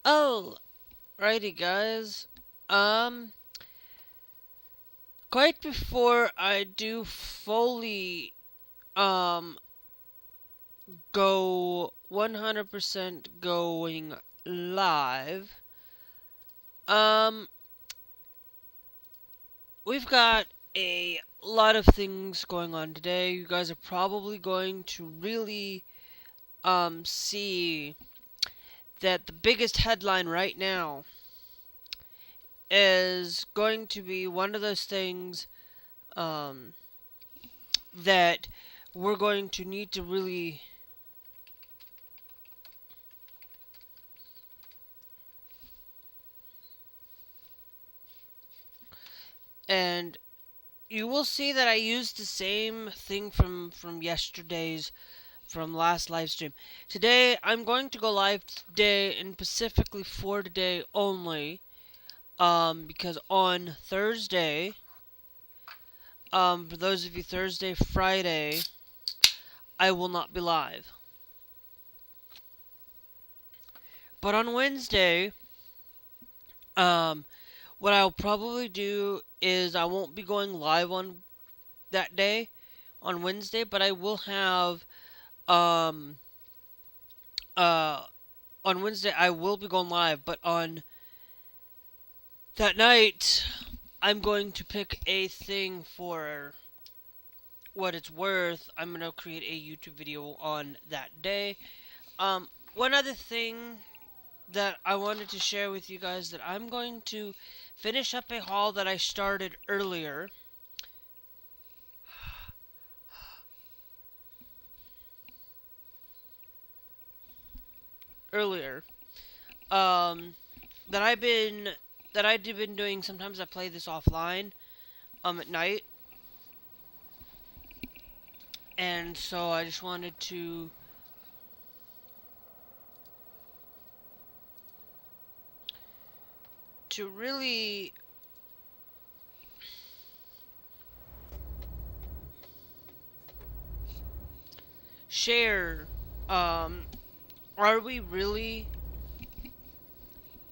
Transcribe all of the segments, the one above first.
Alrighty, guys. Um, quite before I do fully um go 100% going live, um, we've got a lot of things going on today. You guys are probably going to really see that the biggest headline right now is going to be one of those things um that we're going to need to really and you will see that I used the same thing from yesterday's from last live stream. Today I'm going to go live today and specifically for today only because on Thursday for those of you Thursday, Friday, I will not be live. But on Wednesday, um what I'll probably do is I won't be going live on that day on Wednesday, but I will have um uh on Wednesday I will be going live, but on that night I'm going to pick a thing for what it's worth. I'm going to create a YouTube video on that day. One other thing that I wanted to share with you guys that I'm going to finish up a haul that I started earlier. Earlier, that I've been doing. Sometimes I play this offline, at night, and so I just wanted to really share. Are we really,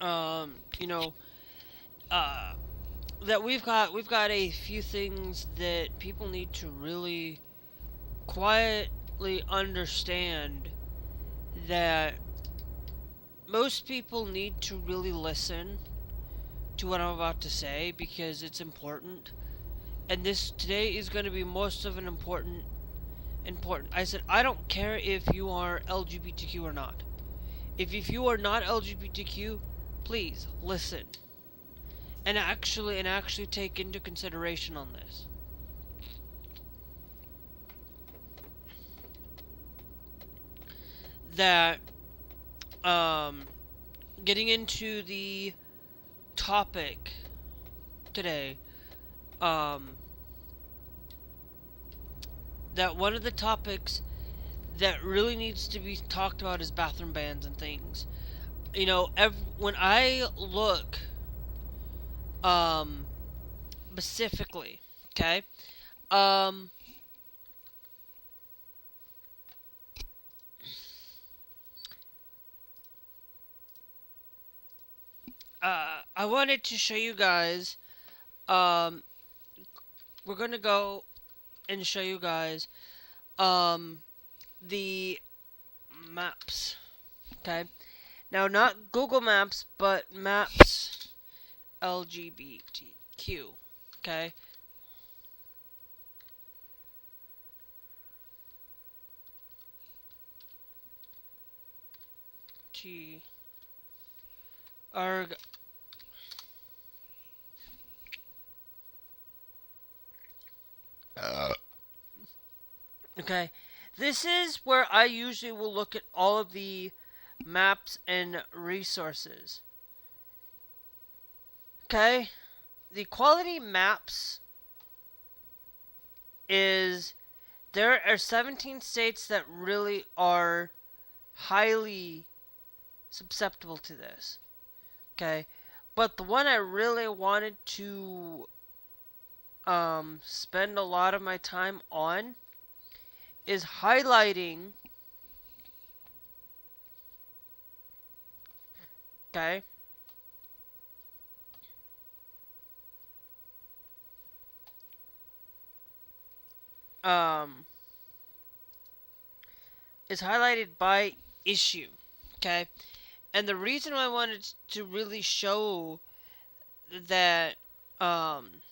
you know, uh, that we've got a few things that people need to really quietly understand that most people need to really listen to what I'm about to say because it's important. And this today is going to be most of an important. I said I don't care if you are LGBTQ or not. If you are not LGBTQ, please listen and actually take into consideration on this. That um getting into the topic today, um that one of the topics that really needs to be talked about is bathroom bans and things. When I look um specifically, okay, um I wanted to show you guys. um we're gonna go and show you guys um the maps. Okay, now not Google Maps, but Maps LGBTQ. Okay, G arg. Okay, this is where I usually will look at all of the maps and resources. Okay, the quality maps is there are 17 states that really are highly susceptible to this. Okay, but the one I really wanted to spend a lot of my time on is highlighting Okay? Um, is highlighted by issue. Okay? And the reason why I wanted to really show that, um,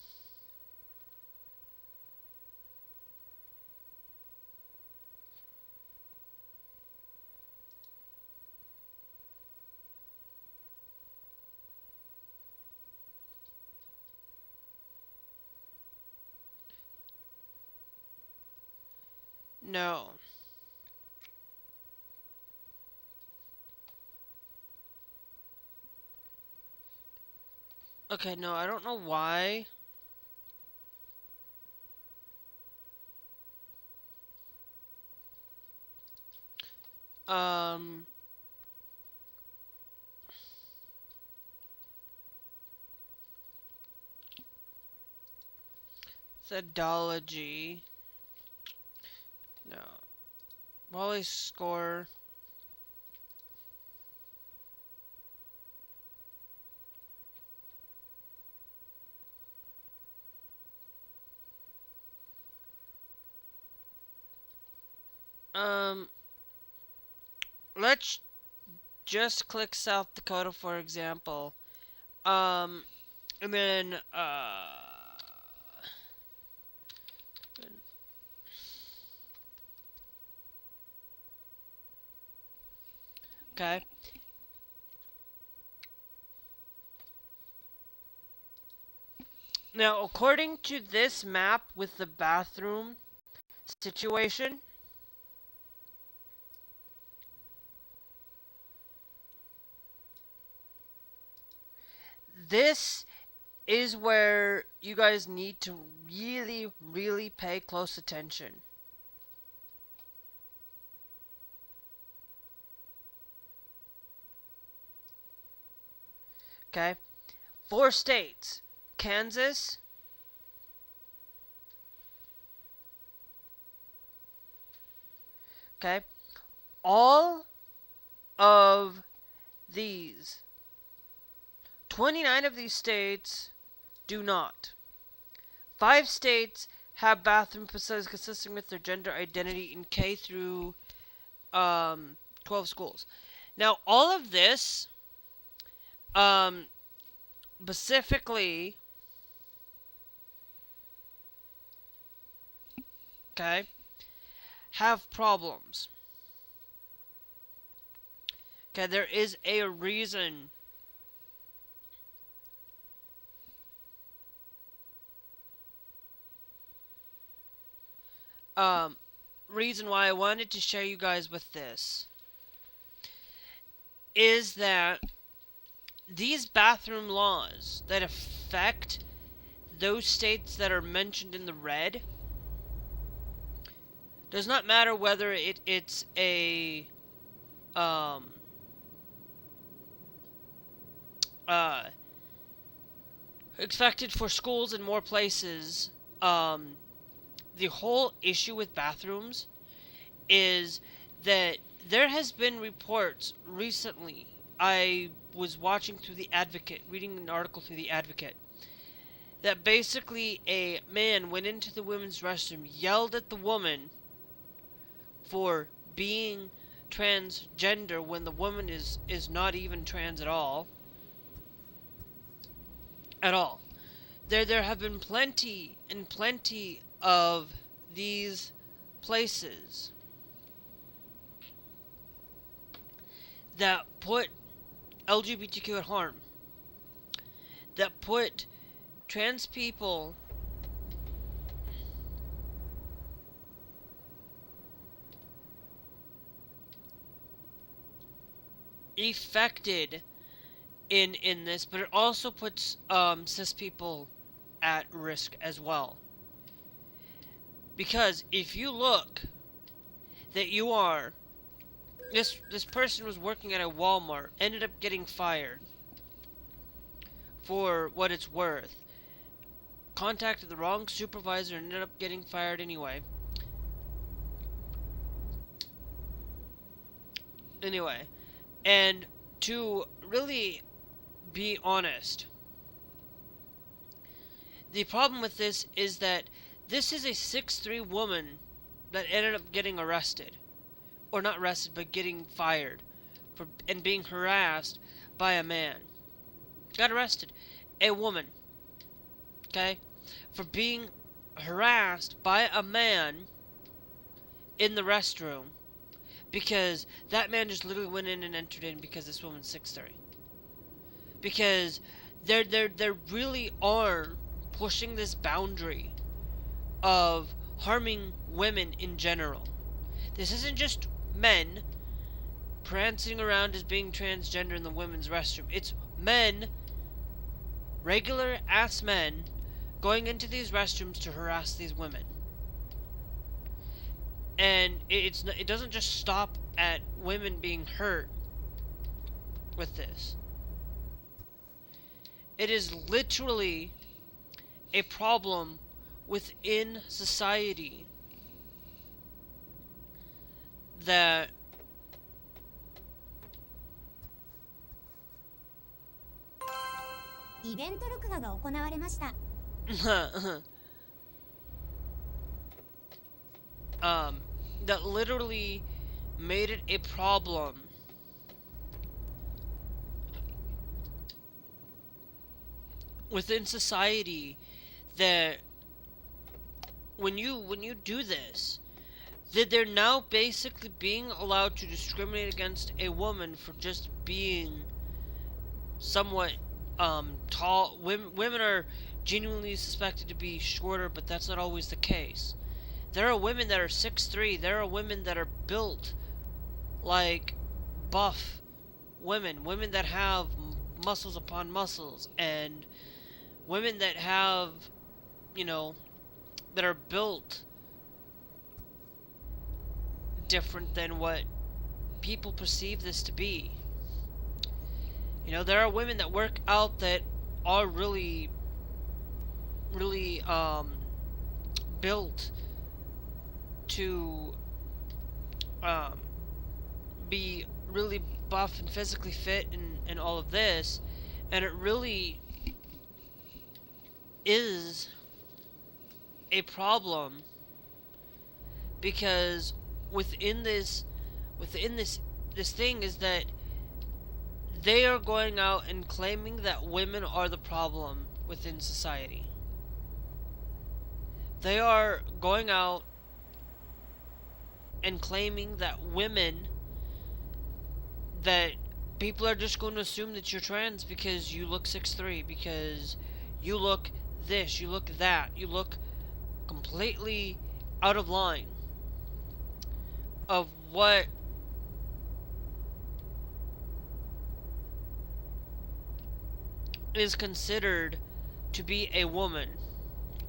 no. Okay, no, I don't know why. Um, Methodology. No. Wally score. Um, let's just click South Dakota for example. Um, and then okay. Now, according to this map with the bathroom situation, this is where you guys need to really, really pay close attention. Okay? 4 states: Kansas, okay? All of these, 29 of these states do not. 5 states have bathroom facilities consistent with their gender identity in K through 12 schools. Now, all of this, um, specifically, okay, have problems. Okay, there is a reason. Um, reason why I wanted to share you guys with this is that these bathroom laws that affect those states that are mentioned in the red does not matter whether it's a um uh expected for schools in more places. The whole issue with bathrooms is that there has been reports recently. I was watching through the Advocate, reading an article through the Advocate, that basically a man went into the women's restroom, yelled at the woman for being transgender when the woman is not even trans at all. At all. There have been plenty and plenty of these places that put LGBTQ at harm, that put trans people affected in this, but it also puts cis people at risk as well. Because if you look that you are this person was working at a Walmart, ended up getting fired for what it's worth. Contacted the wrong supervisor and ended up getting fired anyway. Anyway, and to really be honest, the problem with this is that this is a 6'3" woman that ended up getting arrested. Or not arrested, but getting fired for and being harassed by a man. Got arrested. A woman. Okay? For being harassed by a man in the restroom because that man just literally went in and entered in because this woman's 6'3". Because they really are pushing this boundary of harming women in general. This isn't just men prancing around as being transgender in the women's restroom. It's men, regular ass men, going into these restrooms to harass these women. And it doesn't just stop at women being hurt with this. It is literally a problem within society that that literally made it a problem within society that when you do this, that they're now basically being allowed to discriminate against a woman for just being somewhat tall. Women are genuinely suspected to be shorter, but that's not always the case. There are women that are 6'3". There are women that are built like buff women that have muscles upon muscles, and women that have, that are built different than what people perceive this to be. There are women that work out that are really built to be really buff and physically fit and all of this, and it really is a problem because within this thing is that they are going out and claiming that women are the problem within society. They are going out and claiming that that people are just going to assume that you're trans because you look 6'3", because you look this, you look that, you look completely out of line of what is considered to be a woman.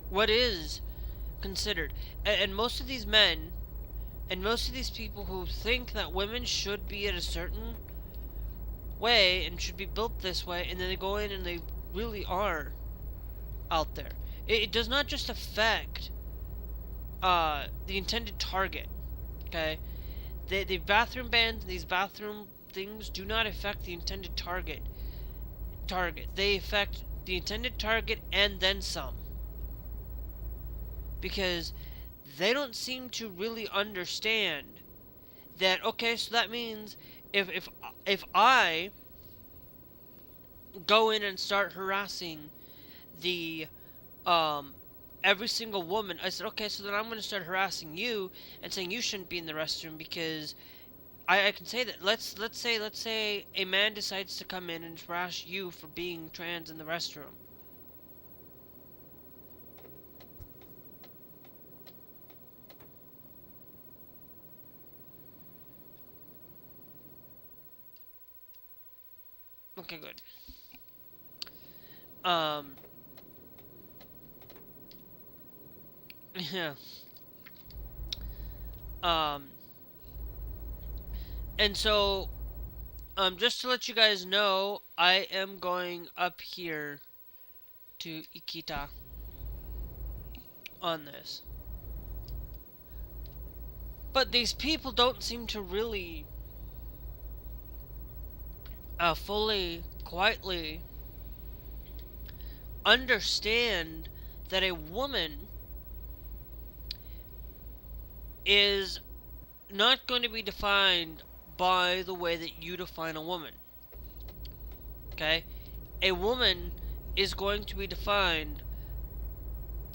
What is considered. And most of these men and most of these people who think that women should be in a certain way and should be built this way, and then they go in and they really are out there. It does not just affect the intended target. Okay? The bathroom bans, these bathroom things do not affect the intended target. They affect the intended target and then some. Because they don't seem to really understand that, okay, so that means if I go in and start harassing the every single woman, I said, okay, so then I'm going to start harassing you and saying you shouldn't be in the restroom because I can say that. Let's say a man decides to come in and harass you for being trans in the restroom. Okay, good. Yeah. And so, just to let you guys know, I am going up here to Ikita on this. But these people don't seem to really fully, quietly understand that a woman is not going to be defined by the way that you define a woman. Okay? A woman is going to be defined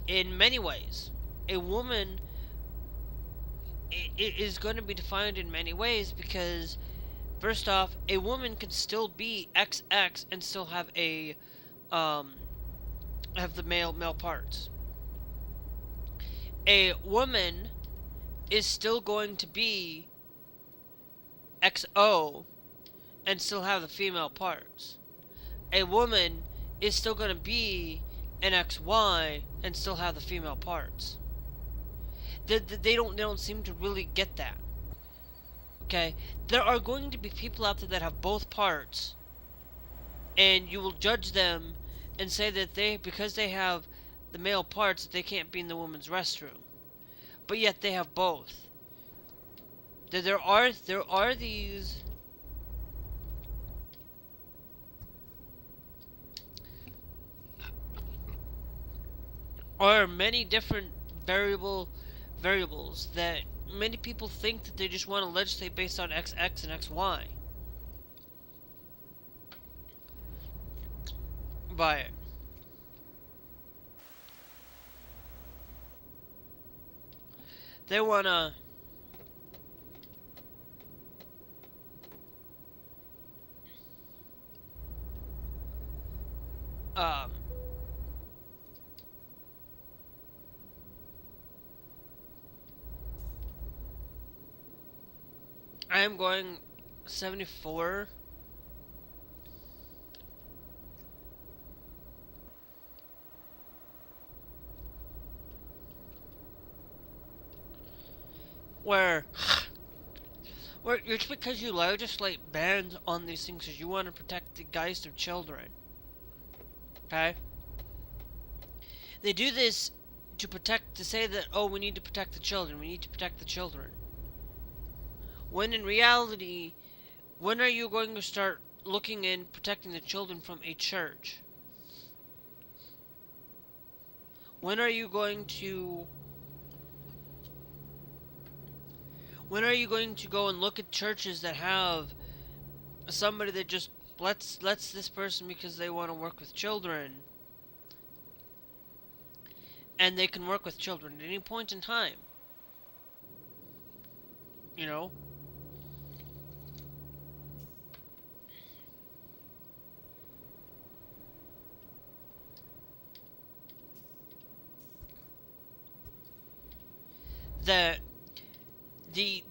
in many ways. A woman is going to be defined in many ways because, first off, a woman can still be XX and still um have the male parts. A woman is still going to be XO and still have the female parts. A woman is still going to be an XY and still have the female parts. They don't seem to really get that. Okay, there are going to be people out there that have both parts, and you will judge them and say that because they have the male parts, that they can't be in the women's restroom, but yet they have both. There are these are many different variables that many people think that they just want to legislate based on XX and XY. But they wanna um I am going 74 where it's because you legislate bans on these things because you want to protect the guys of children. Okay? They do this to say that, oh, we need to protect the children, we need to protect the children. When in reality, when are you going to start looking in protecting the children from a church? When are you going to when are you going to go and look at churches that have somebody that just lets this person because they want to work with children, and they can work with children at any point in time? You know? That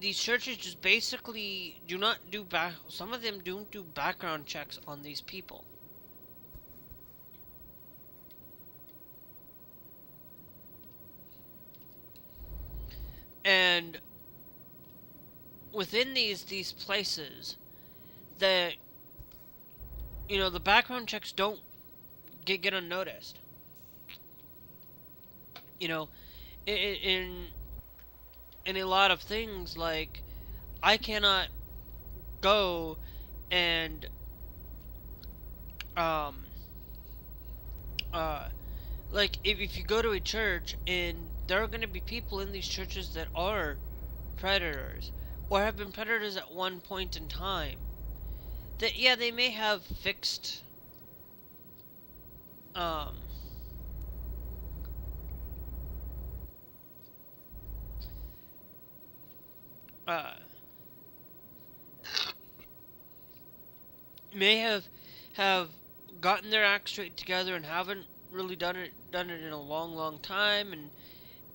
these churches just basically do not do some of them don't do background checks on these people. And within these places that the background checks don't get unnoticed. You know, in a lot of things, like I cannot go and um uh like if you go to a church and there are going to be people in these churches that are predators or have been predators at one point in time, that yeah, they may have fixed um uh may have gotten their act straight together and haven't really done it in a long time,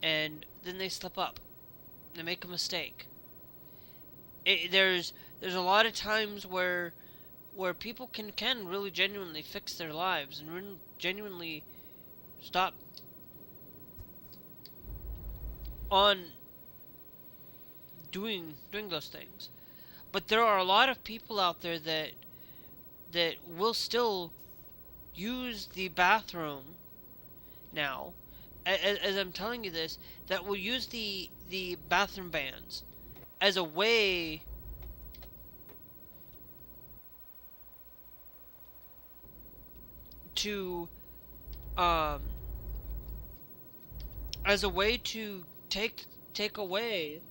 and then they slip up, they make a mistake. There's a lot of times where people can really genuinely fix their lives and really genuinely stop on doing those things. But there are a lot of people out there that will still use the bathroom now, as I'm telling you this, that will use the bathroom bans as a way to um as a way to take away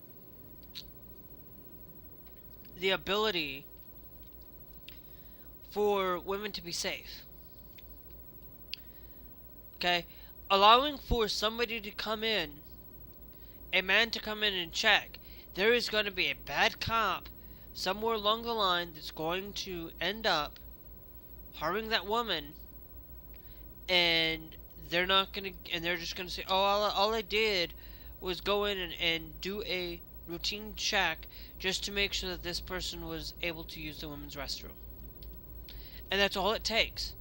the ability for women to be safe. Okay? Allowing for somebody to come in, a man to come in and check. There is going to be a bad cop somewhere along the line that's going to end up harming that woman, and they're not going to, and they're just going to say, oh, all I did was go in and do a routine check just to make sure that this person was able to use the women's restroom. And that's all it takes.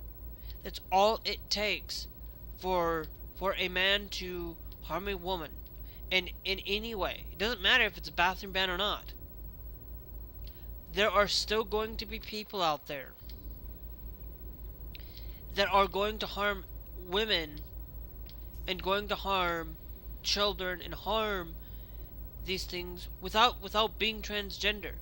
That's all it takes for a man to harm a woman in any way. It doesn't matter if it's a bathroom ban or not. There are still going to be people out there that are going to harm women and going to harm children and harm these things without being transgender.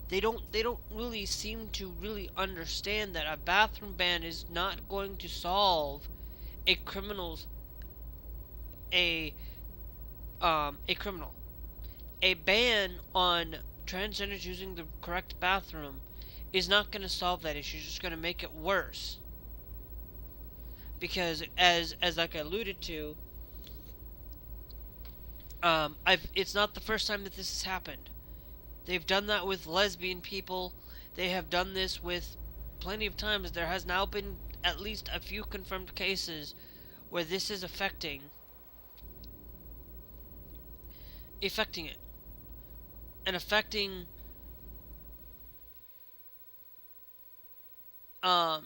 They don't really seem to really understand that a bathroom ban is not going to solve a criminal's a a criminal. A ban on transgenders using the correct bathroom is not going to solve that issue. It's just going to make it worse. Because as like I alluded to, it's not the first time that this has happened. They've done that with lesbian people. They have done this with plenty of times. There has now been at least a few confirmed cases where this is affecting it and affecting um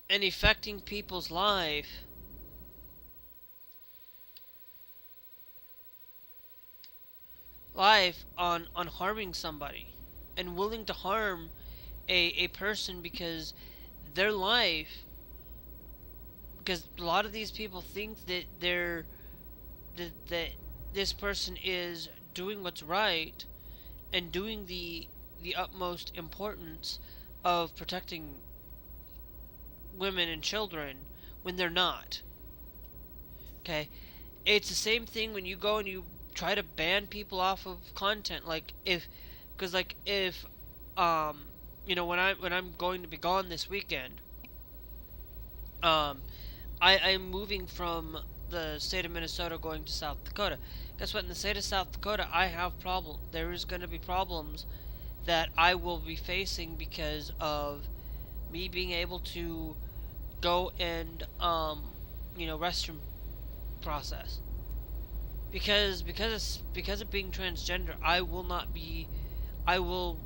and affecting people's life on harming somebody and willing to harm a person because their life, because a lot of these people think that that this person is doing what's right and doing the utmost importance of protecting women and children when they're not. Okay? It's the same thing when you go and you try to ban people off of content. Like if when I'm going to be gone this weekend, um, I'm moving from the state of Minnesota going to South Dakota. Guess what? In the state of South Dakota, I have problems. There is going to be problems that I will be facing because of me being able to go and restroom process. Because of being transgender, I will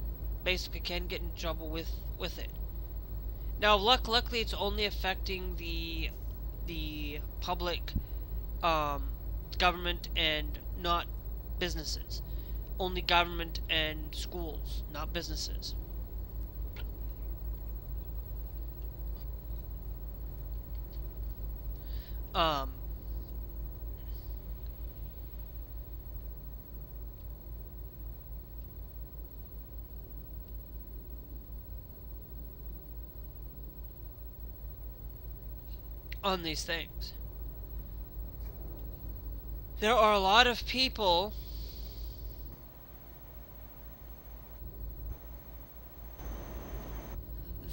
basically can get in trouble with it. Now, luckily, it's only affecting the public, um, government, and not businesses. Only government and schools, not businesses. Um, on these things. There are a lot of people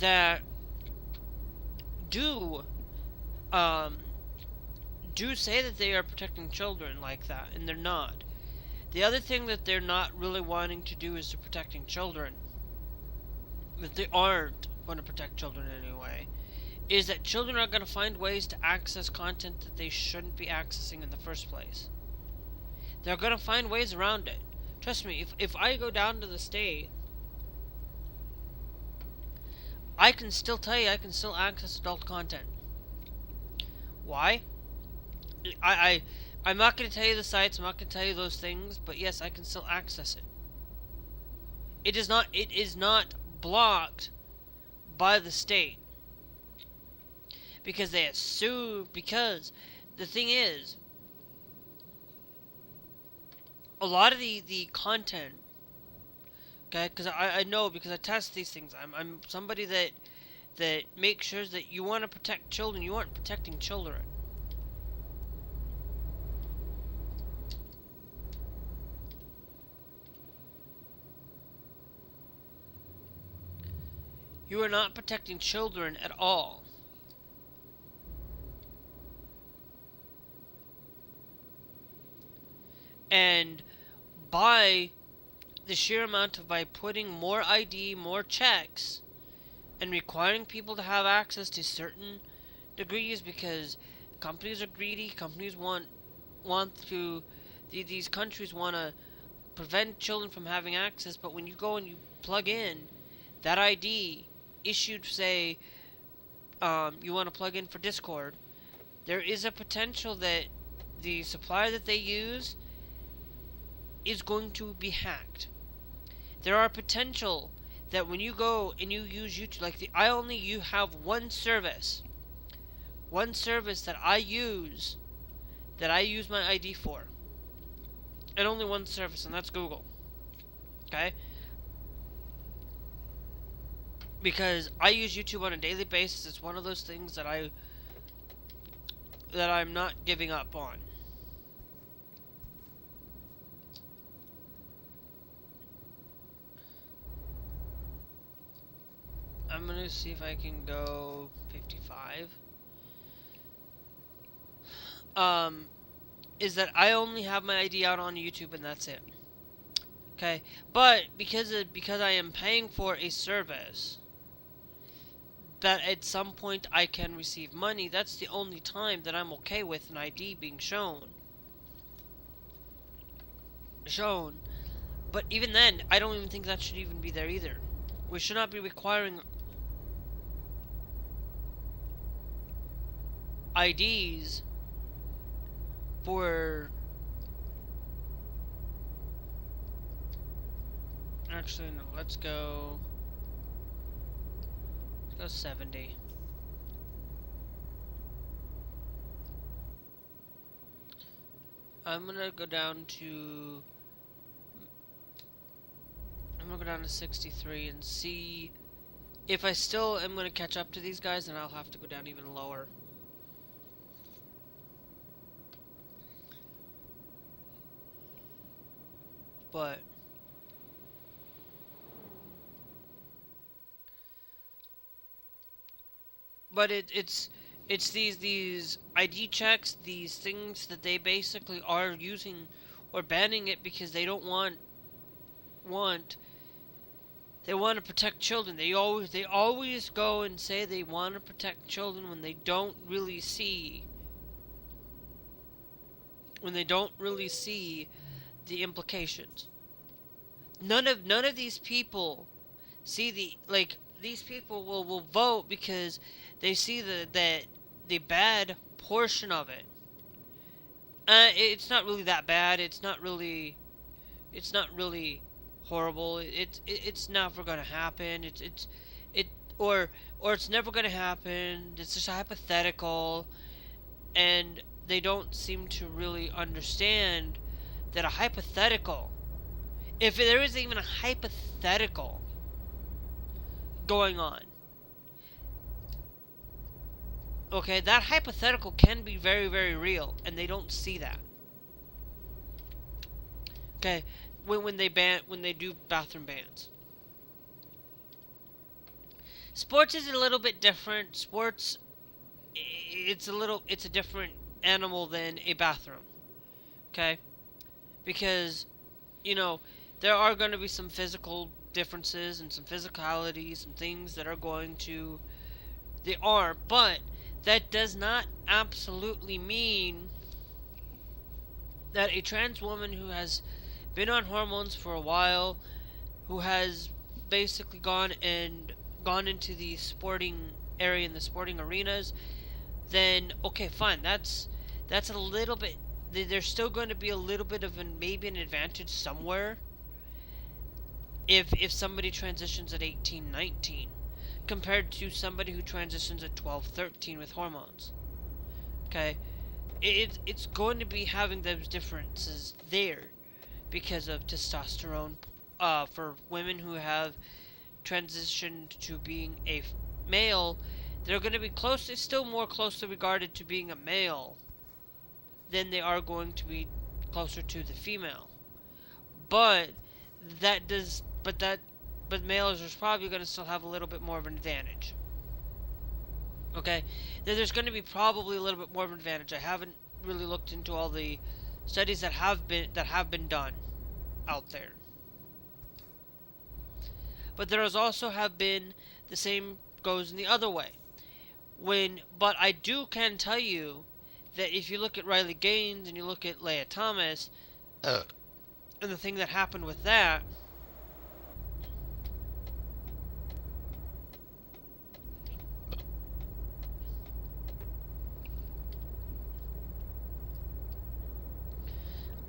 that do um, do say that they are protecting children like that, and they're not. The other thing that they're not really wanting to do is to protecting children, that they aren't going to protect children anyway, is that children are going to find ways to access content that they shouldn't be accessing in the first place. They're going to find ways around it. Trust me, if I go down to the state, I can still tell you I can still access adult content. Why? I, I I'm not going to tell you the sites, I'm not going to tell you those things, but yes, I can still access it. It is not blocked by the state because they assume, because the thing is, a lot of the content Okay, because I know, because I test these things. I'm somebody that makes sure that you want to protect children. You aren't protecting children. You are not protecting children at all. And by the sheer amount of by putting more ID, more checks, and requiring people to have access to certain degrees, because companies are greedy. Companies want to these countries want to prevent children from having access. But when you go and you plug in that ID issued, say, you want to plug in for Discord, there is a potential that the supplier that they use is going to be hacked. There are potential that when you go and you use YouTube, like you have one service that I use my ID for, and only one service, and that's Google. Okay, because I use YouTube on a daily basis. It's one of those things that I'm not giving up on. I'm gonna see if I can go 55. Um, is that I only have my ID out on YouTube and that's it. Okay, but because I am paying for a service that at some point I can receive money, that's the only time that I'm okay with an ID being shown. But even then, I don't even think that should even be there either. We should not be requiring IDs for... Actually, no, let's go 70. I'm gonna go down to 63 and see if I still am gonna catch up to these guys, and I'll have to go down even lower. But it's these ID checks, these things that they basically are using or banning it because they don't want they want to protect children. They always go and say they want to protect children when they don't really see the implications. None of these people see these people will vote because they see the bad portion of it. It's not really that bad. It's not really horrible. It's never gonna happen. It or it's never gonna happen. It's just hypothetical, and they don't seem to really understand that a hypothetical, if there is even a hypothetical going on, okay, that hypothetical can be very, very real, and they don't see that. Okay, when they do bathroom bans. Sports is a little bit different. Sports, it's a different animal than a bathroom. Okay, because you know there are going to be some physical differences and some physicality, some things that are going to they are, but that does not absolutely mean that a trans woman who has been on hormones for a while, who has basically gone into the sporting area in the sporting arenas, then okay, fine. That's a little bit. There's still going to be a little bit of maybe an advantage somewhere if somebody transitions at 18, 19, compared to somebody who transitions at 12, 13 with hormones. Okay, it's going to be having those differences there because of testosterone for women who have transitioned to being a male, they're going to be still more closely regarded to being a male than they are going to be closer to the female. But that does, but that, but males are probably going to still have a little bit more of an advantage. Okay, there's going to be probably a little bit more of an advantage. I haven't really looked into all the studies that have been done out there, but there has also have been the same goes in the other way. But I can tell you that if you look at Riley Gaines and you look at Leah Thomas and the thing that happened with that,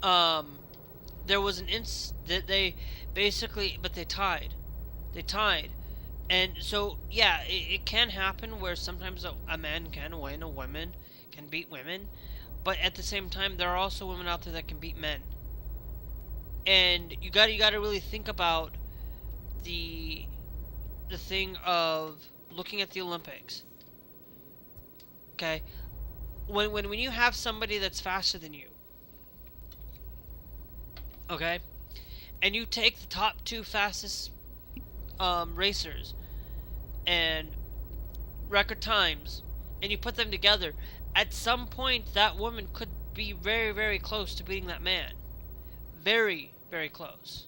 um, there was an that they basically, but they tied, and so yeah, it can happen where sometimes a man can win, a woman can beat women, but at the same time, there are also women out there that can beat men, and you got to really think about the the thing of looking at the Olympics. Okay, when you have somebody that's faster than you, okay, and you take the top two fastest racers and record times, and you put them together, at some point that woman could be very, very close to beating that man. Very, very close.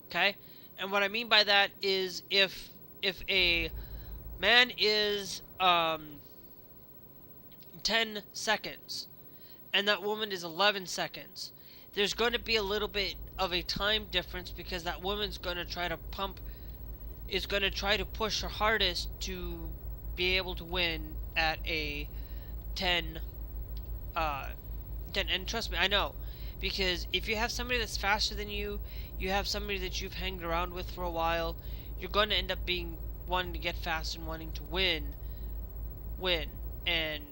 Okay? And what I mean by that is if a man is 10 seconds and that woman is 11 seconds, there's going to be a little bit of a time difference because that woman's going to try to is going to try to push her hardest to be able to win at a 10 and trust me, I know, because if you have somebody that's faster than you have somebody that you've hanged around with for a while, you're going to end up being wanting to get fast and wanting to win and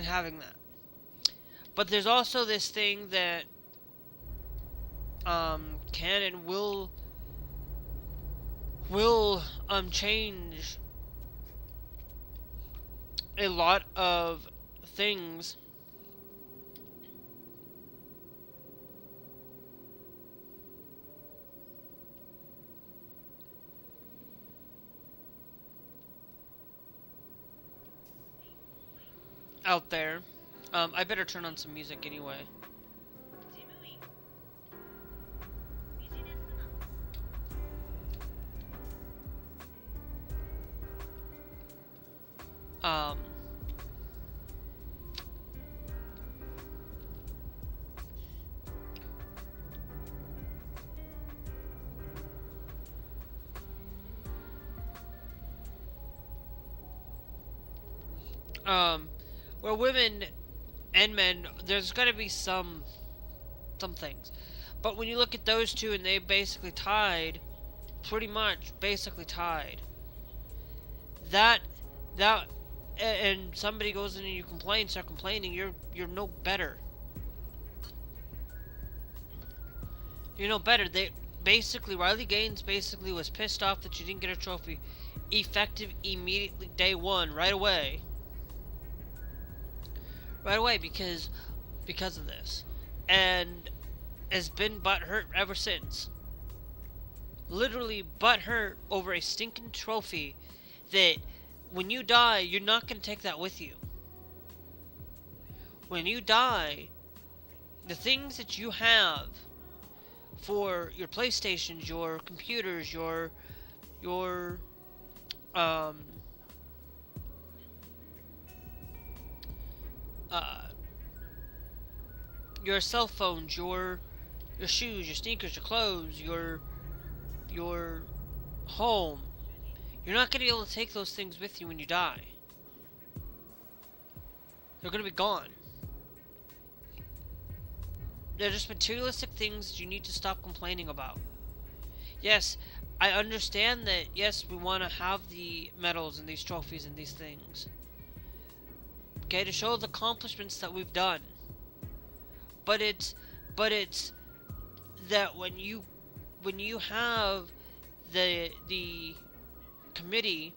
having that. But there's also this thing that can and will change a lot of things out there. I better turn on some music anyway. Um, where women and men, there's going to be some things, but when you look at those two and they basically tied, pretty much basically tied. That that and somebody goes in and you start complaining, you're no better. You're no better. They basically Riley Gaines basically was pissed off that she didn't get a trophy, effective immediately day one, right away because of this, and has been butthurt ever since. Literally butthurt over a stinking trophy that when you die, you're not going to take that with you. When you die, the things that you have for your PlayStations, your computers, your um uh your cell phones, your shoes, your sneakers, your clothes, your home. You're not going to be able to take those things with you when you die. They're going to be gone. They're just materialistic things that you need to stop complaining about. Yes, I understand that, yes, we want to have the medals and these trophies and these things. okay, to show the accomplishments that we've done. But it's that when you have the committee,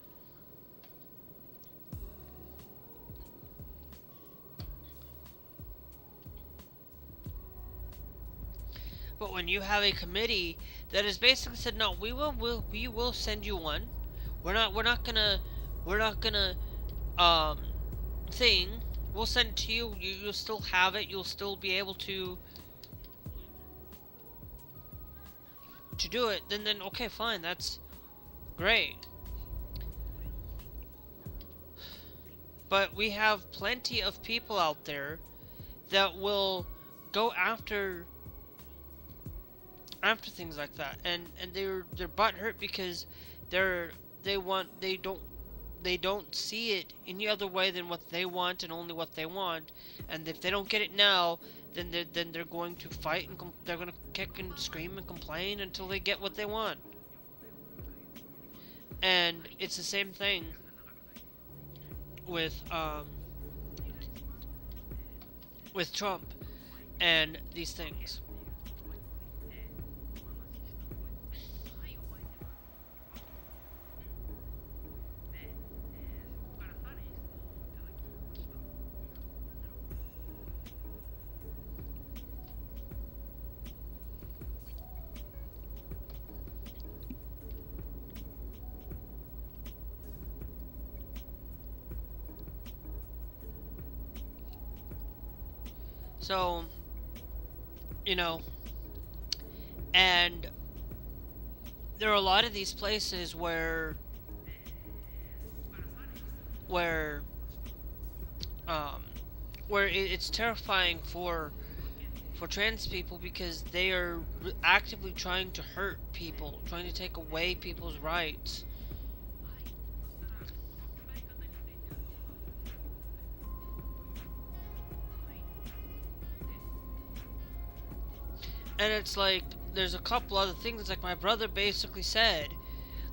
but when you have a committee that has basically said, no, we will send you one. We're not gonna um thing. We'll send it to you. You'll still have it. You'll still be able to do it. Then okay, fine. That's great. But we have plenty of people out there that will go after things like that, and they're butthurt because they're they don't see it any other way than what they want and only what they want, and if they don't get it now, then they're going to fight and they're going to kick and scream and complain until they get what they want. And it's the same thing with Trump and these things. So, you know, and there are a lot of these places where um where it's terrifying for trans people because they are actively trying to hurt people, trying to take away people's rights. And it's like there's a couple other things like my brother basically said,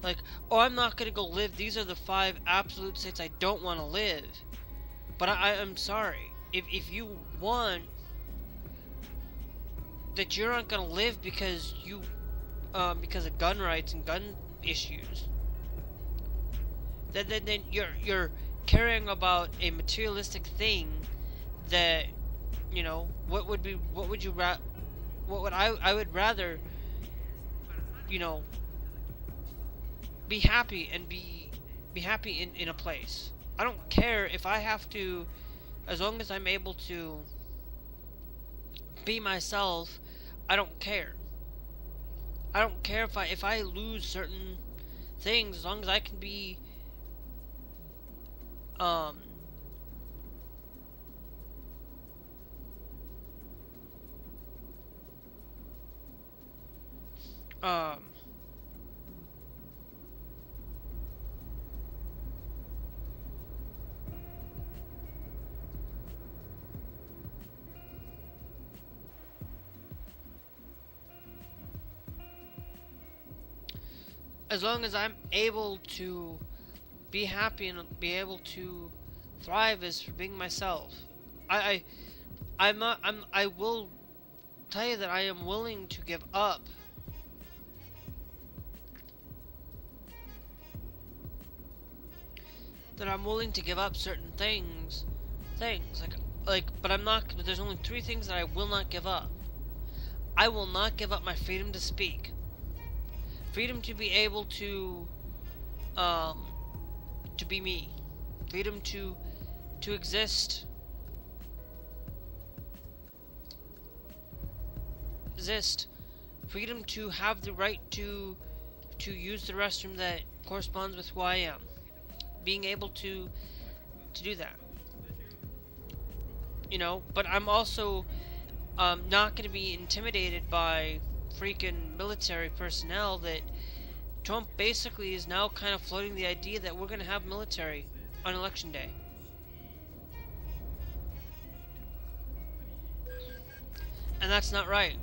like, oh, I'm not gonna go live, these are the 5 absolute states I don't want to live. But I'm sorry, if you want that, you're not gonna live because because of gun rights and gun issues, then you're caring about a materialistic thing that, what would you what would I would rather, you know be happy and be happy in a place. I don't care if I have to, as long as I'm able to be myself. I don't care. I don't care if I lose certain things, as long as I can be um um as long as I'm able to be happy and be able to thrive as for being myself. I I'm not, I will tell you that I am willing to give up certain things but I'm not, but there's only 3 things that I will not give up. I will not give up my freedom to speak, freedom to be able um to be me, freedom to exist, freedom to have the right to use the restroom that corresponds with who I am, being able to do that, but I'm also not going to be intimidated by freaking military personnel. That Trump basically is now kind of floating the idea that we're going to have military on election day. And that's not right.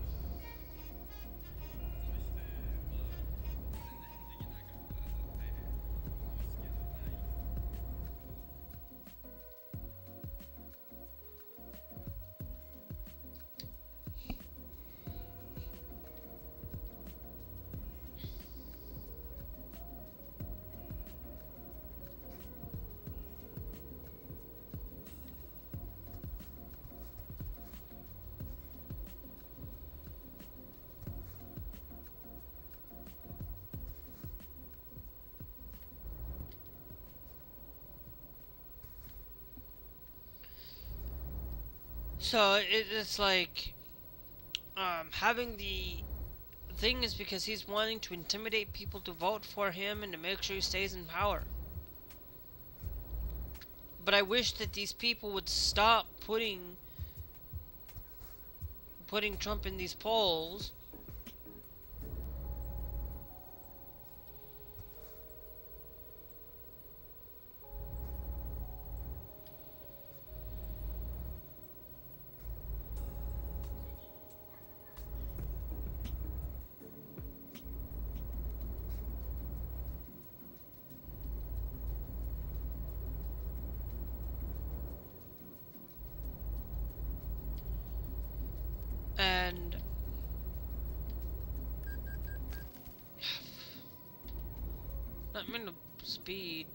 So it's like having the thing is because he's wanting to intimidate people to vote for him and to make sure he stays in power. But I wish that these people would stop putting Trump in these polls. And I'm in the speed.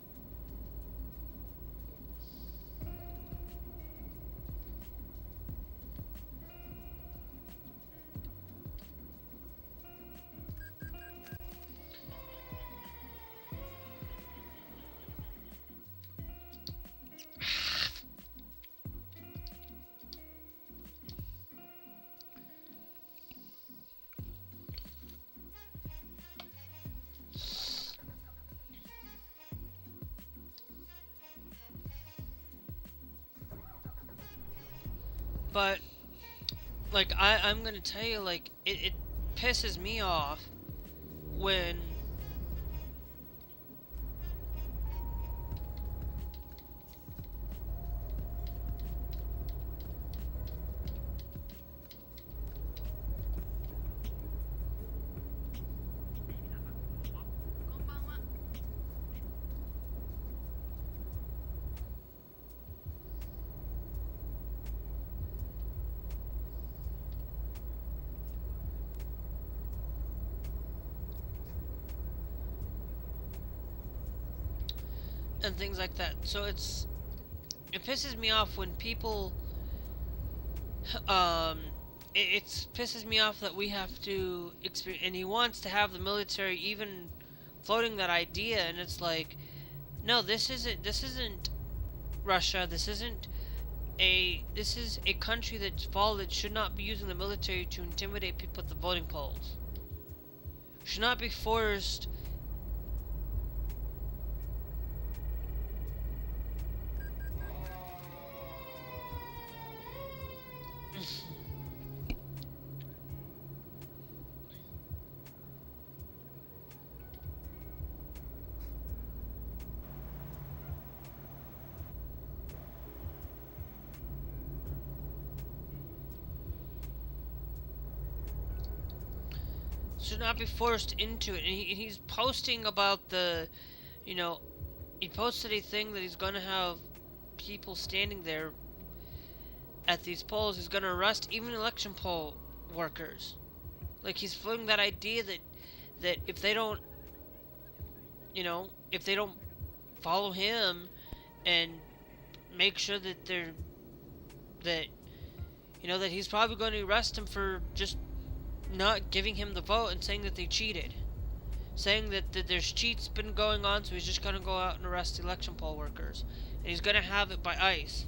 But like I'm gonna tell you, like it pisses me off when and things like that. So it pisses me off when people um it pisses me off that we have to experience, and he wants to have the military even floating that idea, and it's like, no, this isn't Russia. This is a country that's fallen that should not be using the military to intimidate people at the voting polls. Should not be forced. Should not be forced into it. And he's posting about you know, he posted a thing that he's gonna have people standing there at these polls. He's gonna arrest even election poll workers. Like, he's floating that idea that if they don't, if they don't follow him and make sure that that that he's probably going to arrest him for just not giving him the vote and saying that they cheated. Saying that there's cheats been going on, so he's just going to go out and arrest election poll workers. And he's going to have it by ICE.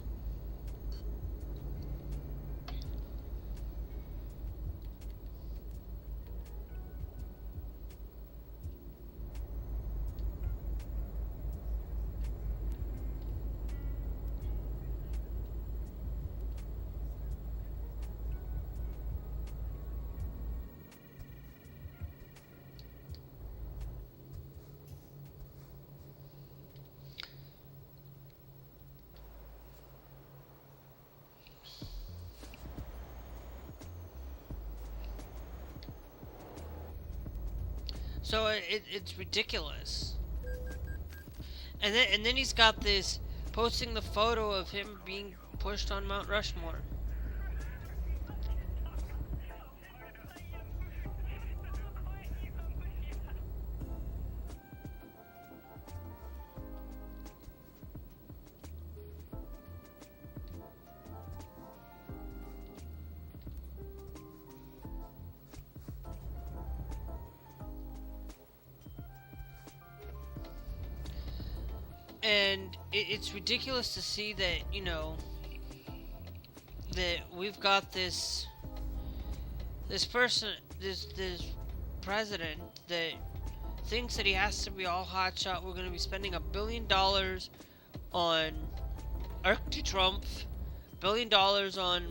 So it's ridiculous. And then he's got this posting the photo of him being pushed on Mount Rushmore. And it's ridiculous to see that, that we've got this person, this president that thinks that he has to be all hotshot. We're going to be spending $1 billion on Arc de Trump, $1 billion on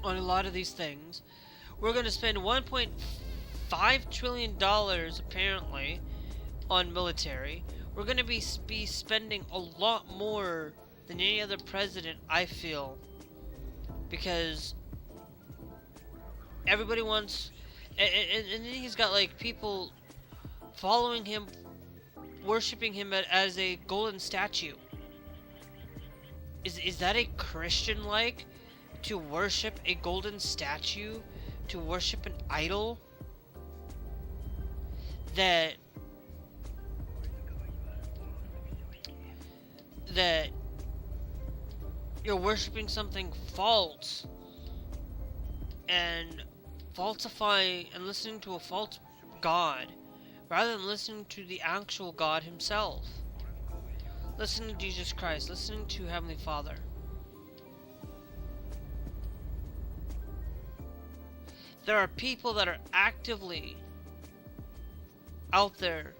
a lot of these things. We're going to spend $1.5 trillion apparently on military. We're going to be spending a lot more than any other president, I feel, because everybody wants, and then he's got like people following him, worshiping him as a golden statue. Is that a Christian like to worship a golden statue, to worship an idol that you're worshiping something false and falsifying and listening to a false god rather than listening to the actual God himself, listening to Jesus Christ, listening to Heavenly Father? There are people that are actively out there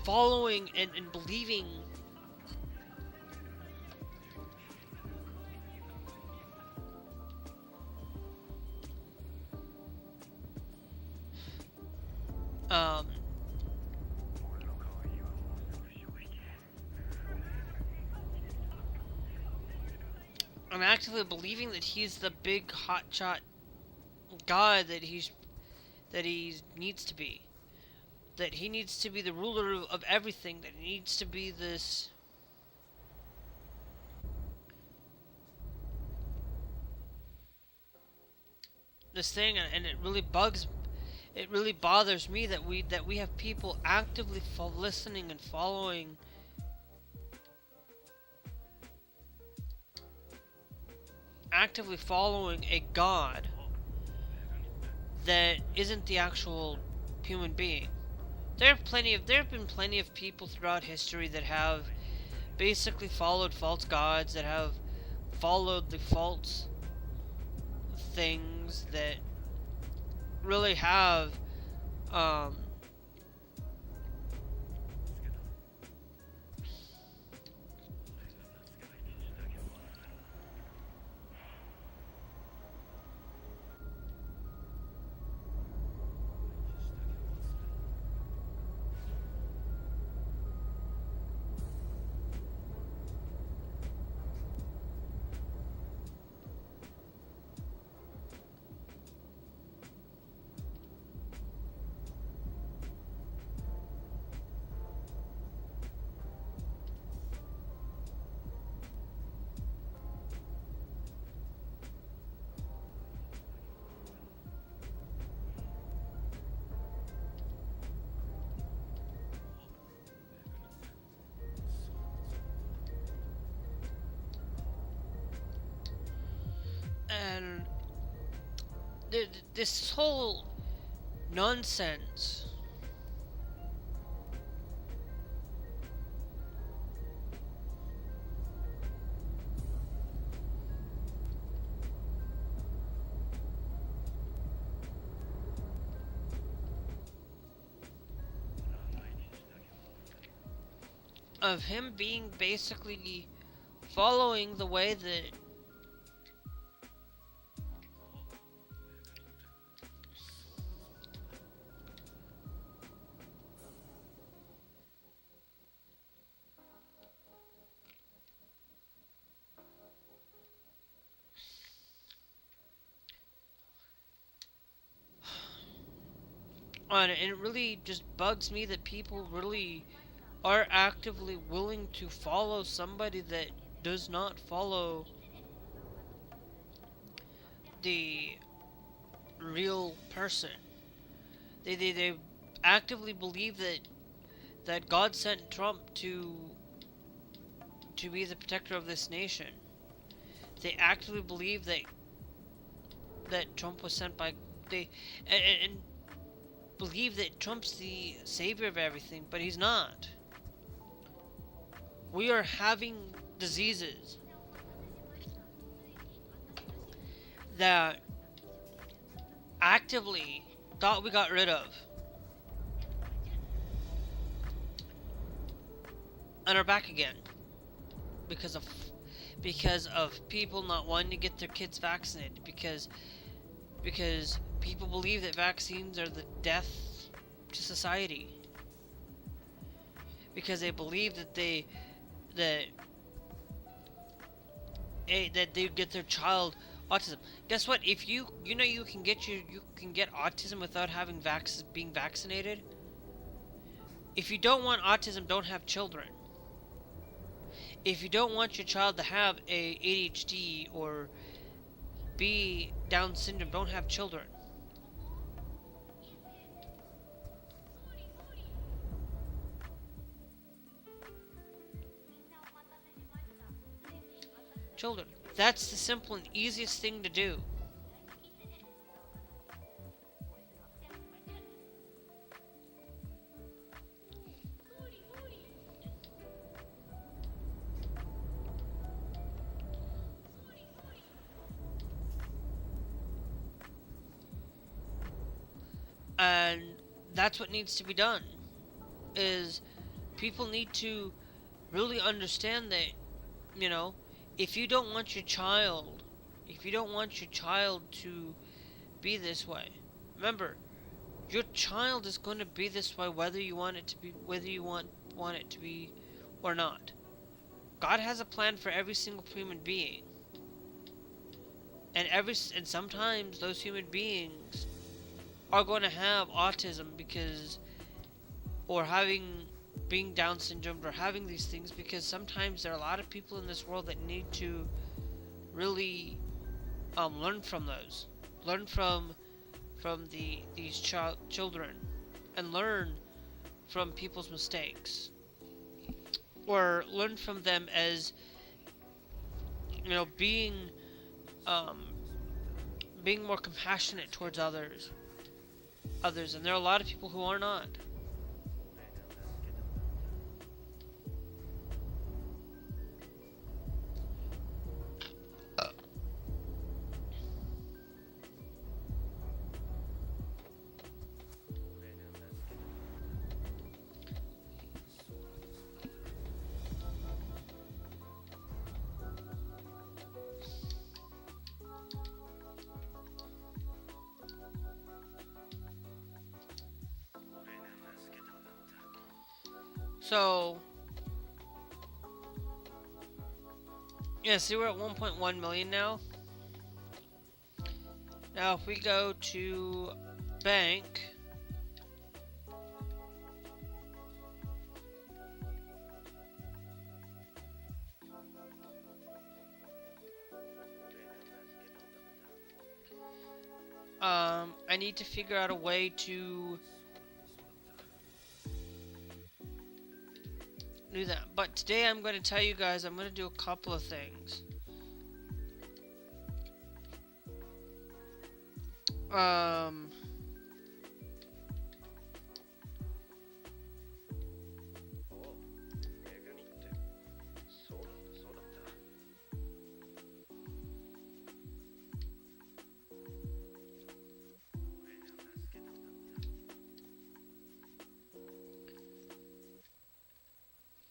following and believing I'm actively believing that he's the big hotshot God that he needs to be. That he needs to be the ruler of everything. That he needs to be this thing, and it really bothers me that we have people actively listening and following a God that isn't the actual human being. There have been plenty of people throughout history that have basically followed false gods, that have followed the false things, that really have and this whole nonsense of him being basically following the way that and it really just bugs me that people really are actively willing to follow somebody that does not follow the real person. They actively believe that God sent Trump to be the protector of this nation. They actively believe that Trump was sent by and believe that Trump's the savior of everything, but he's not. We are having diseases that actively thought we got rid of and are back again because of people not wanting to get their kids vaccinated because people believe that vaccines are the death to society, because they believe that that they get their child autism. Guess what? If you can get autism without being vaccinated. If you don't want autism, don't have children. If you don't want your child to have a ADHD or be Down syndrome, don't have children. Children. That's the simple and easiest thing to do. And that's what needs to be done. Is people need to really understand that, you know, if you don't want your child, if you don't want your child to be this way, remember, your child is going to be this way whether you want it to be, want it to be or not. God has a plan for every single human being. And sometimes those human beings are going to have autism because or having being Down syndrome or having these things, because sometimes there are a lot of people in this world that need to really learn from those, learn from these children, and learn from people's mistakes, or learn from them as being um, being more compassionate towards others, and there are a lot of people who are not. So, yeah, see, we're at 1.1 million now. Now, if we go to bank, I need to figure out a way to do that. But today I'm going to tell you guys I'm going to do a couple of things. Um,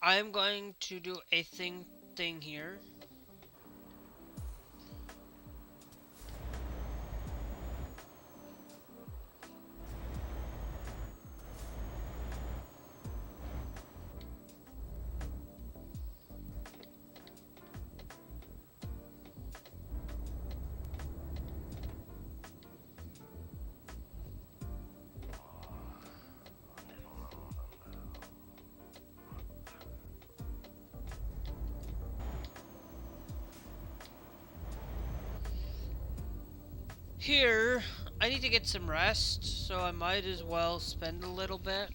I'm going to do a thing here. Here, I need to get some rest, so I might as well spend a little bit.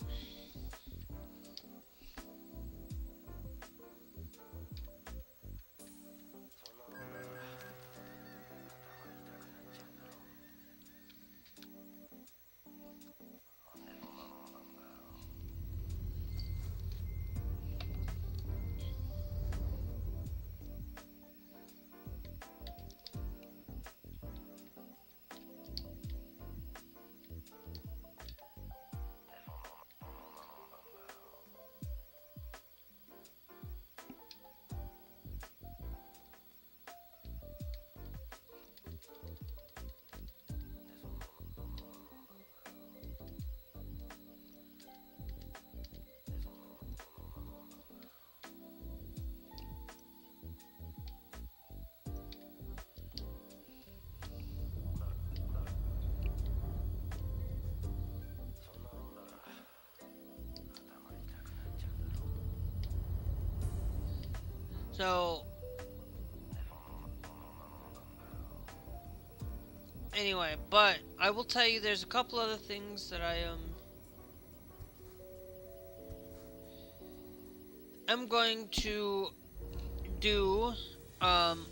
So anyway, but I will tell you there's a couple other things that I am going to do. Um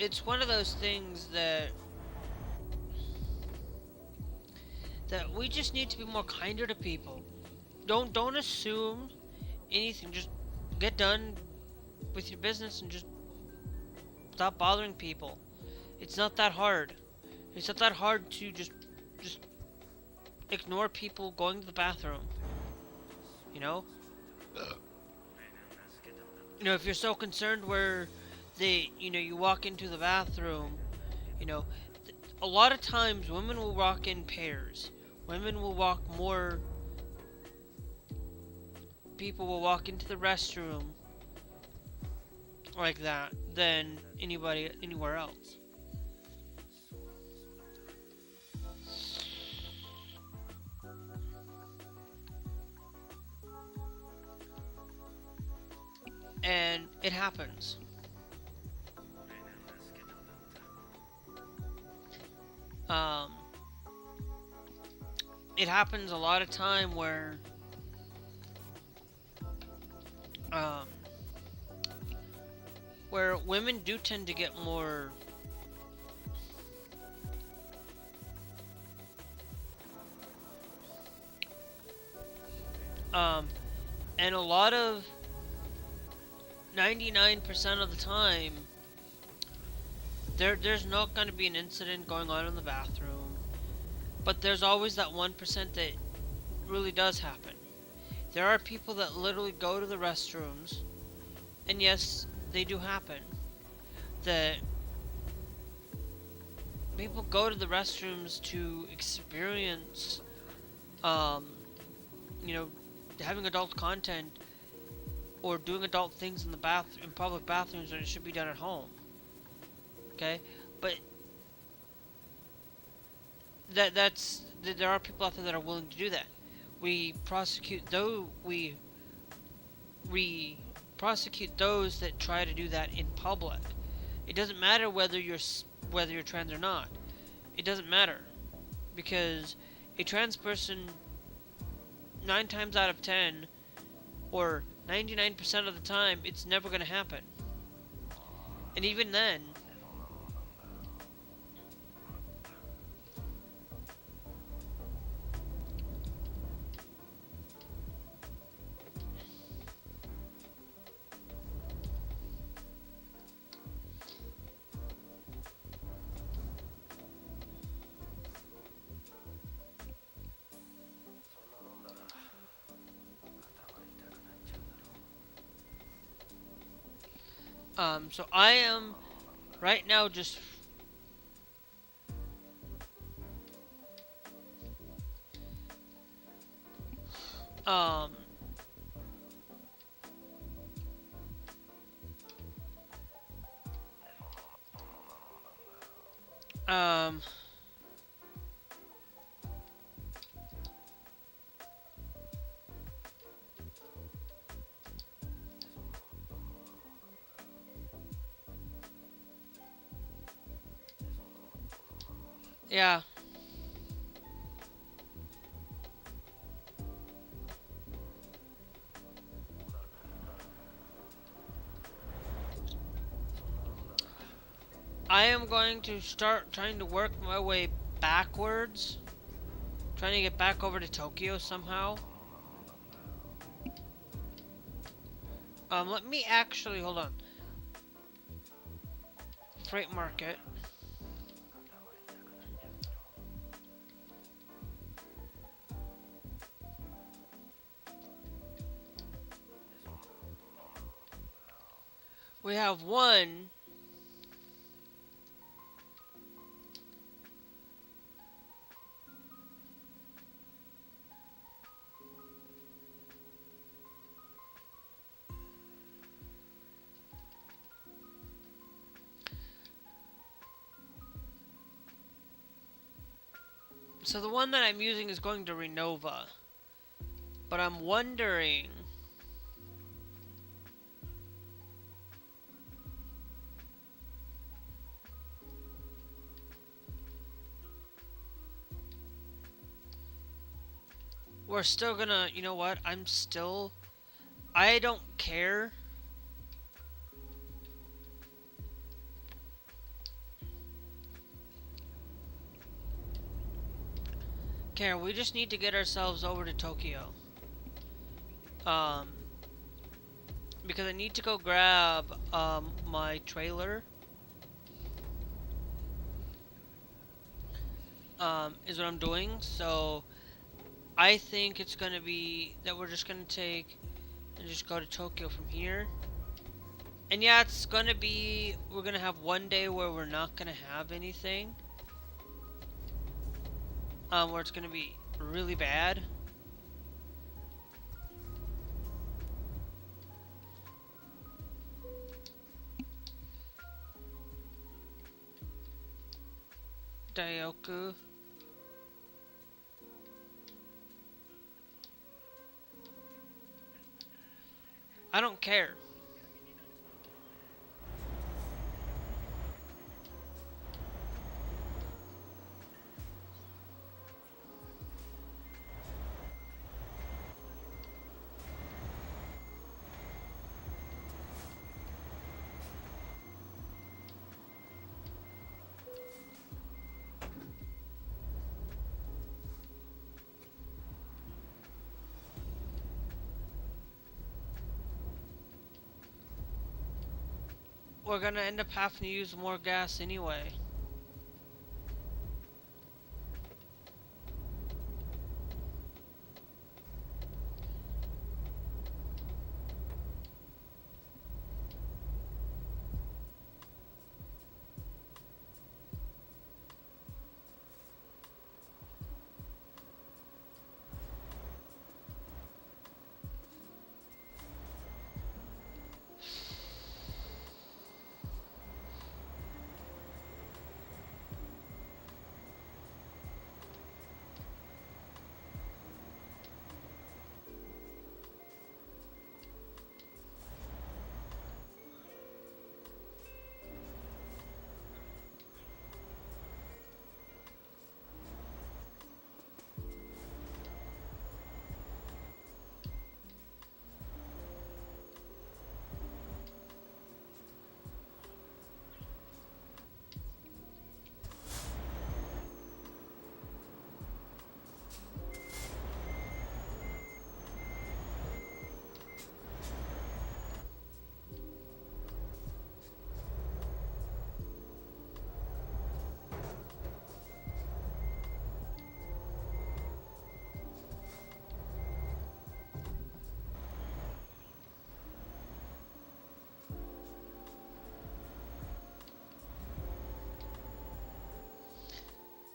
it's one of those things that we just need to be more kinder to people. Don't assume anything. Just get done with your business and just stop bothering people. It's not that hard. It's not that hard to just ignore people going to the bathroom. You know? If you're so concerned where you walk into the bathroom, you know, a lot of times women will walk in pairs. Women will walk more people will walk into the restroom like that than anybody anywhere else. And it happens. Um, it happens a lot of time um, where women do tend to get more um, and a lot of 99% of the time there's not going to be an incident going on in the bathroom, but there's always that 1% that really does happen. There are people that literally go to the restrooms, and yes, they do happen, that people go to the restrooms to experience, um, you know, having adult content or doing adult things in public bathrooms when it should be done at home. Okay, but there are people out there that are willing to do that. We prosecute though we prosecute those that try to do that in public. It doesn't matter whether you're trans or not. It doesn't matter because a trans person 9 times out of 10 or 99% of the time it's never going to happen. And even then, so I am right now just um um yeah. I am going to start trying to work my way backwards, trying to get back over to Tokyo somehow. Let me actually hold on. Freight market. We have one. So the one that I'm using is going to Renova. But I'm wondering We're still gonna, you know what? I don't care. Karen, we just need to get ourselves over to Tokyo. Um, because I need to go grab my trailer. Is what I'm doing. So I think it's gonna be that we're just gonna take and just go to Tokyo from here. And yeah, it's gonna be we're gonna have one day where we're not gonna have anything. Where it's gonna be really bad. Daioku. I don't care. We're gonna end up having to use more gas anyway.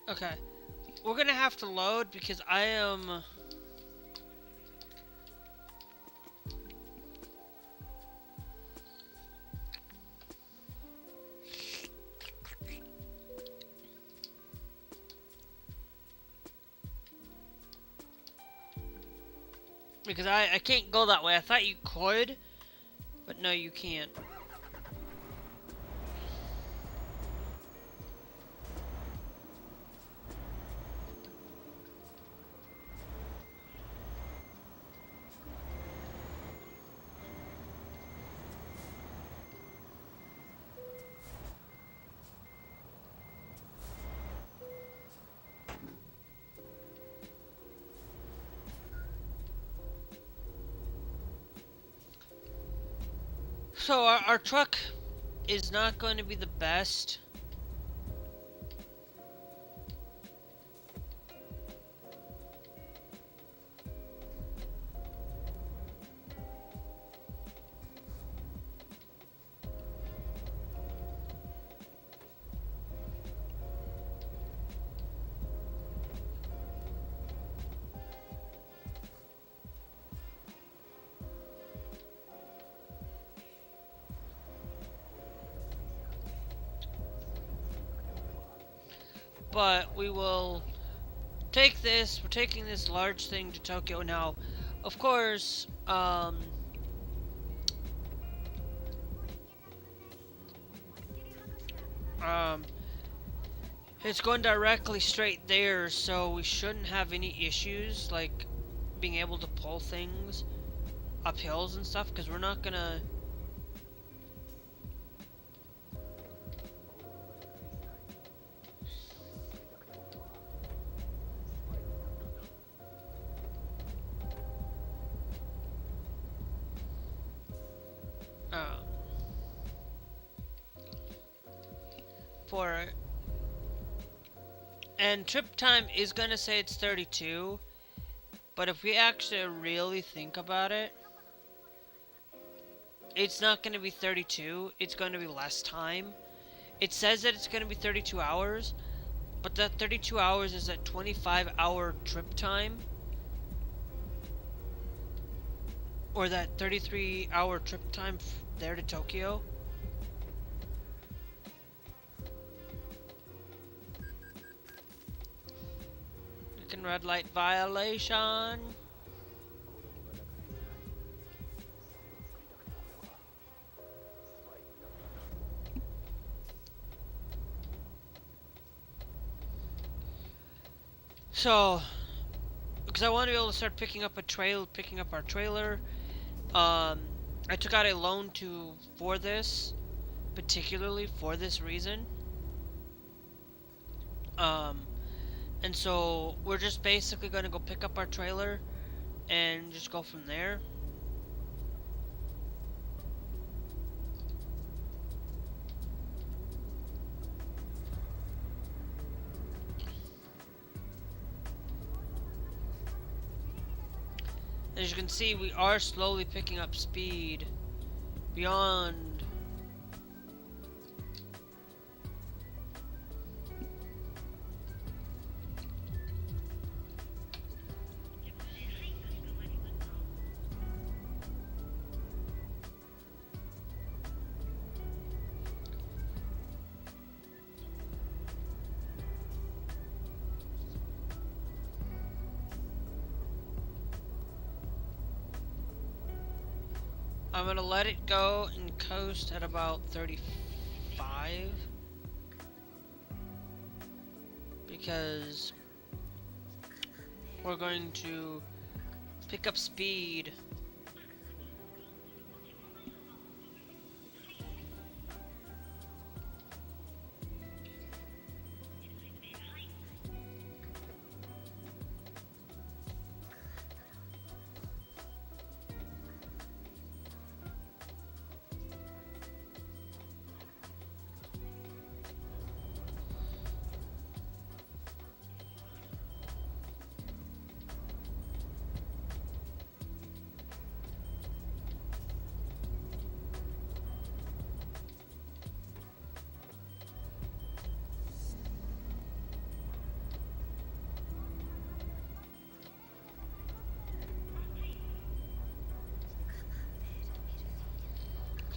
Okay. We're gonna have to load because I am. Because I can't go that way. I thought you could, but no, you can't. So our truck is not going to be the best. But we will take this. We're taking this large thing to Tokyo now. Of course, um, it's going directly straight there, so we shouldn't have any issues. Like, being able to pull things up hills and stuff, because we're not gonna... Uh, for... And trip time is gonna say it's 32, but if we actually really think about it, it's not gonna be 32, it's gonna be less time. It says that it's gonna be 32 hours, but that 32 hours is a 25-hour trip time. Or that 33-hour trip time there to Tokyo. Freaking red light violation. So, because I want to be able to start picking up our trailer. I took out a loan for this, particularly for this reason. And so we're just basically going to go pick up our trailer and just go from there. As you can see, we are slowly picking up speed beyond. I'm gonna let it go and coast at about 35 because we're going to pick up speed.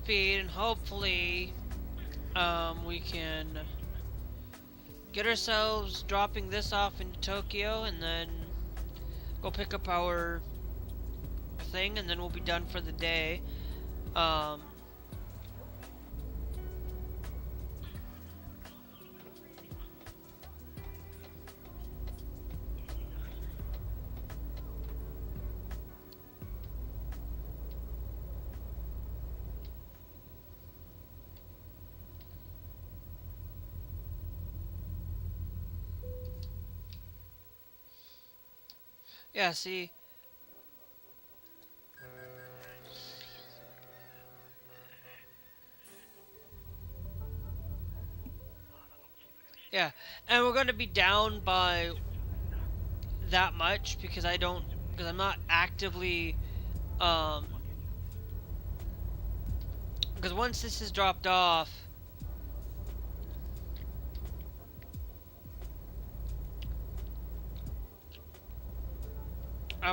Speed, and hopefully we can get ourselves dropping this off into Tokyo and then go pick up our thing, and then we'll be done for the day. Yeah, see. Yeah, and we're going to be down by that much because I'm not actively, because once this is dropped off,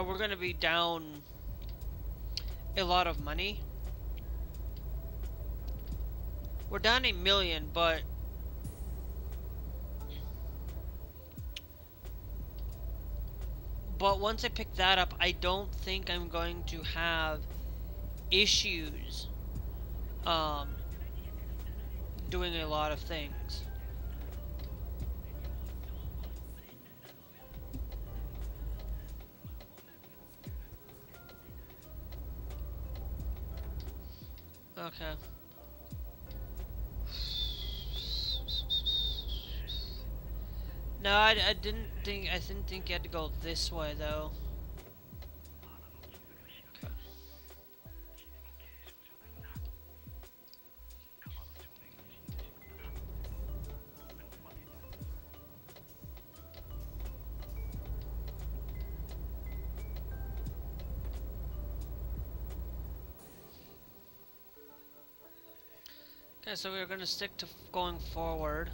we're going to be down a lot of money. We're down 1 million, but once I pick that up, I don't think I'm going to have issues doing a lot of things. Okay. No, I didn't think. I didn't think you had to go this way though. Okay. Okay, so we're gonna stick to going forward.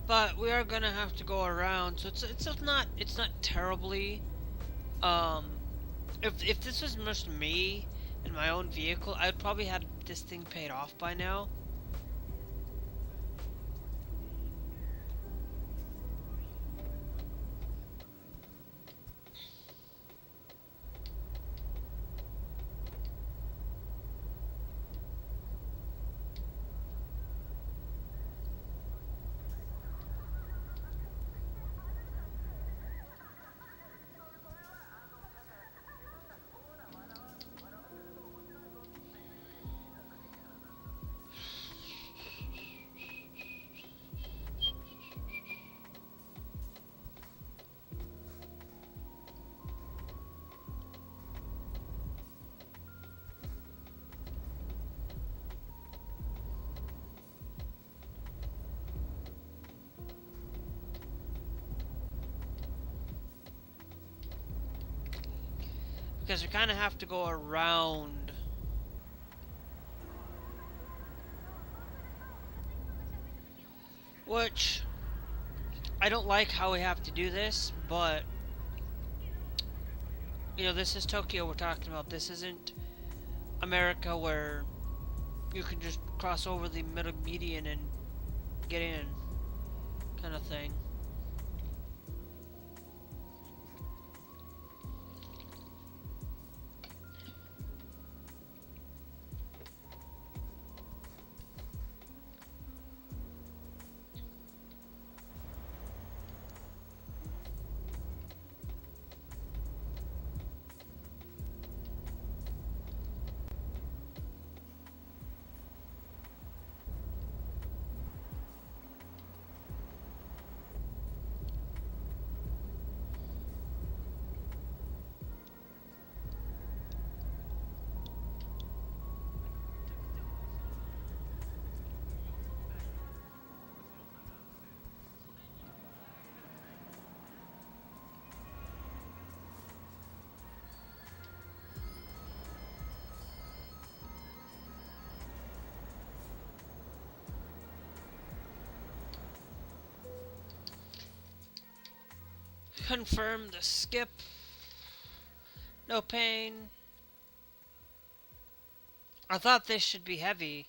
But we are gonna have to go around, so it's not terribly. Um, if this was just me and my own vehicle, I'd probably had this thing paid off by now. Because we kind of have to go around. Which, I don't like how we have to do this, but, this is Tokyo we're talking about. This isn't America where you can just cross over the middle median and get in, kind of thing. Confirm the skip. No pain. I thought this should be heavy.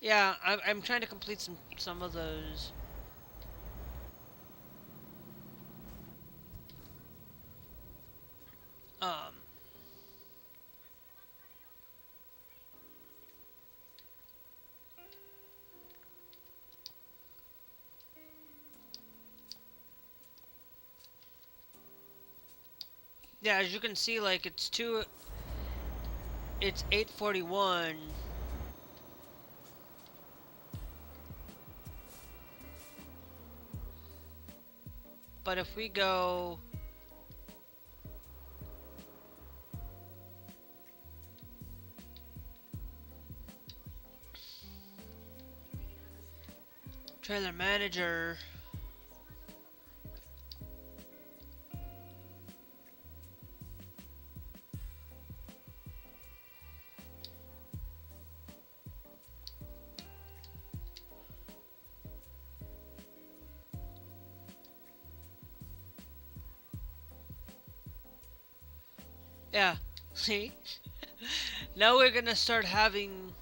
Yeah, I'm trying to complete some of those. Um, yeah, as you can see, like it's 8:41. But if we go, trailer manager. Yeah, see? Now we're gonna start having.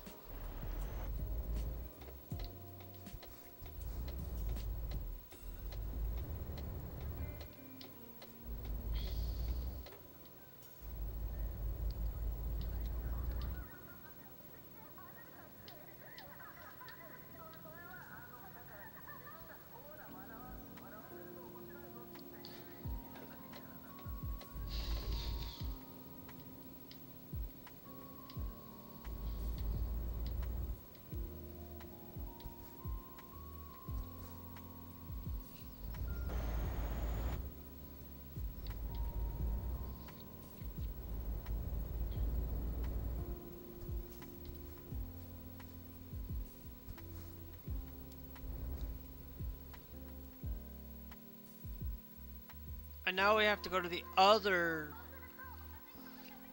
And now we have to go to the other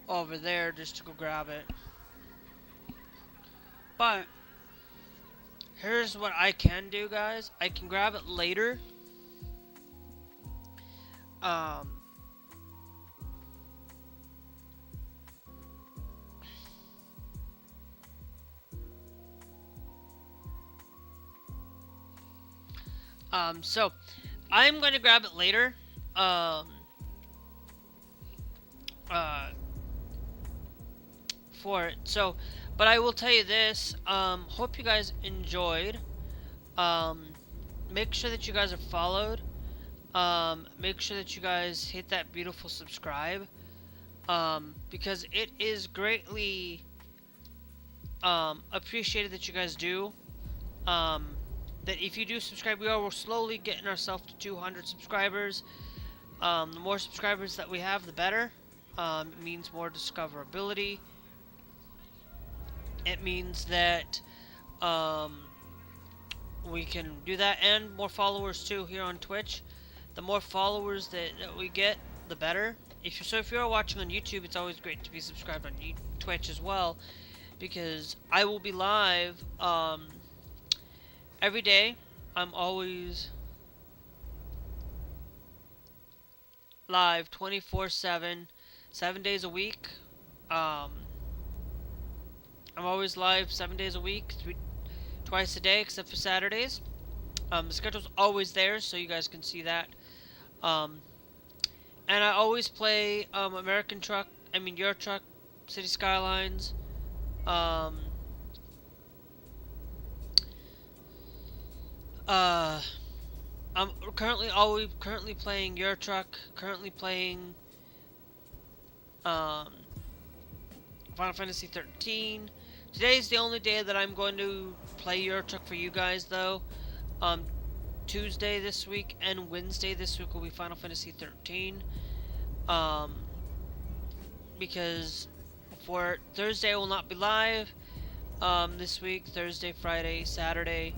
over there just to go grab it. But here's what I can do, guys. I can grab it later. Um, so I'm going to grab it later. Um, uh, for it. So, but I will tell you this. Hope you guys enjoyed. Um, make sure that you guys are followed. Make sure that you guys hit that beautiful subscribe. Because it is greatly appreciated that you guys do. That if you do subscribe, we're slowly getting ourselves to 200 subscribers. The more subscribers that we have, the better. It means more discoverability. It means that we can do that, and more followers too here on Twitch. The more followers that we get, the better. If you're watching on YouTube, it's always great to be subscribed on Twitch as well, because I will be live every day. I'm always live 24/7, 7 days a week. I'm always live 7 days a week, twice a day, except for Saturdays. The schedule's always there, so you guys can see that. And I always play American Truck. I mean, Euro Truck, City Skylines. Um, I'm currently playing Euro Truck. Currently playing Final Fantasy 13. Today's the only day that I'm going to play Euro Truck for you guys, though. Tuesday this week and Wednesday this week will be Final Fantasy 13. Because for Thursday I will not be live. This week, Thursday, Friday, Saturday.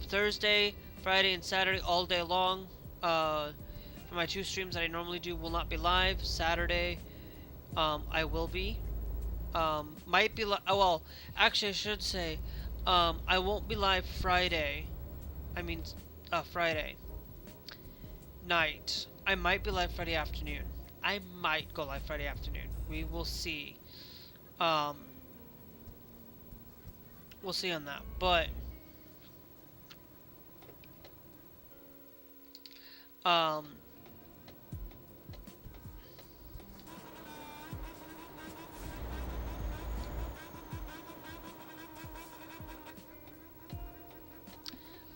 Thursday, Friday, and Saturday all day long. For my 2 streams that I normally do will not be live. Saturday, I will be. Might be well, actually I should say, I won't be live Friday. I mean, Friday night. I might be live Friday afternoon. I might go live Friday afternoon. We will see. Um, we'll see on that. But um,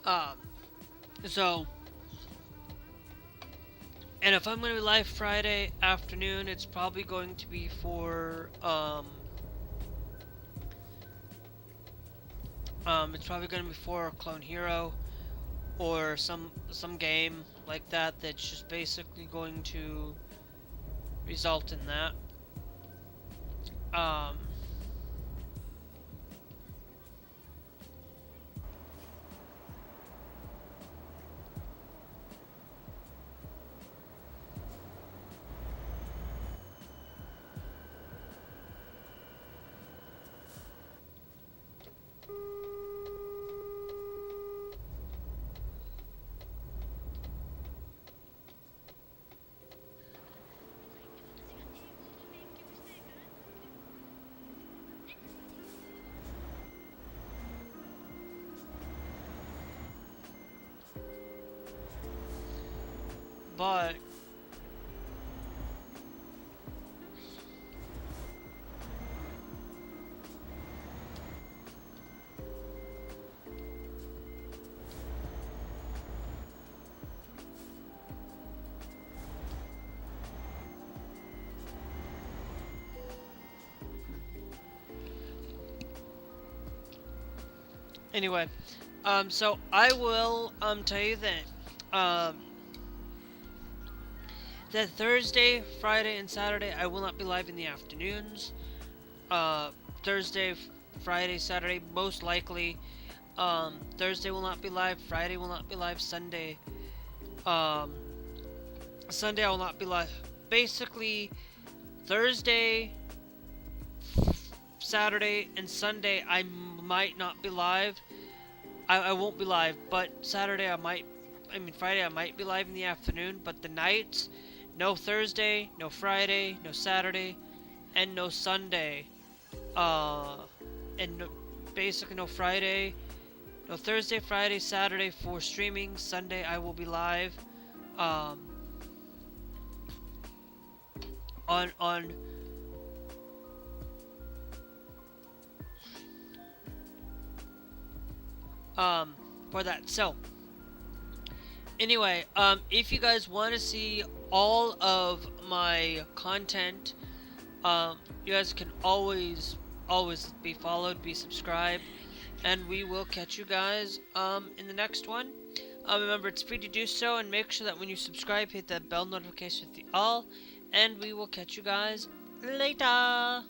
um, so, and if I'm gonna be live Friday afternoon, it's probably going to be for it's probably gonna be for Clone Hero or some game like that that's just basically going to result in that. Um, but anyway, so I will tell you that Thursday, Friday, and Saturday I will not be live in the afternoons. Uh, Thursday, Friday, Saturday, most likely. Thursday will not be live. Friday will not be live. Um, Sunday I will not be live. Basically, Thursday, Saturday, and Sunday I might not be live. I won't be live, but Saturday I might. I mean Friday I might be live in the afternoon, but the nights, no Thursday, no Friday, no Saturday, and no Sunday. Uh, and no, basically no Friday, no Thursday, Friday, Saturday for streaming. Sunday I will be live. Um, on for that. So anyway, if you guys want to see all of my content, you guys can always be followed, be subscribed, and we will catch you guys in the next one. Remember, it's free to do so, and make sure that when you subscribe, hit that bell notification with the all, and we will catch you guys later.